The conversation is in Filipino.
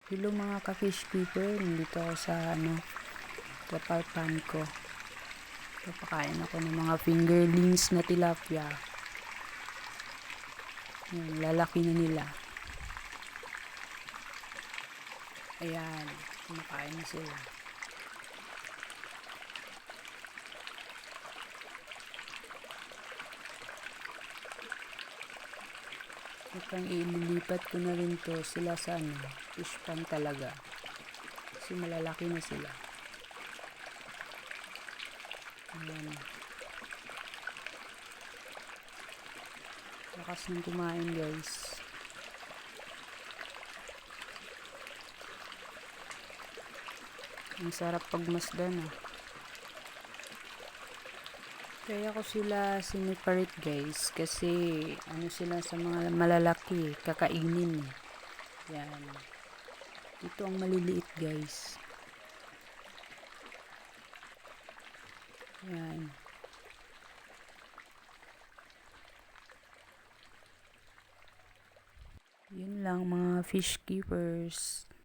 Hello mga ka-fish keeper, nandito ako sa trapalpan ko. Papakain ako ng mga fingerlings na tilapia. Yan, lalaki na nila. Ayan, kumakain na sila. Itang ililipat ko na rin to sila sa fish pan talaga. Kasi malalaki na sila. Ayan. Lakas ng kumain guys. Ang sarap pagmasdan Kaya ko sila siniparate guys kasi sila sa mga malalaki kakainin. Yan. Ito ang maliliit guys. Yan. Yun lang mga fish keepers.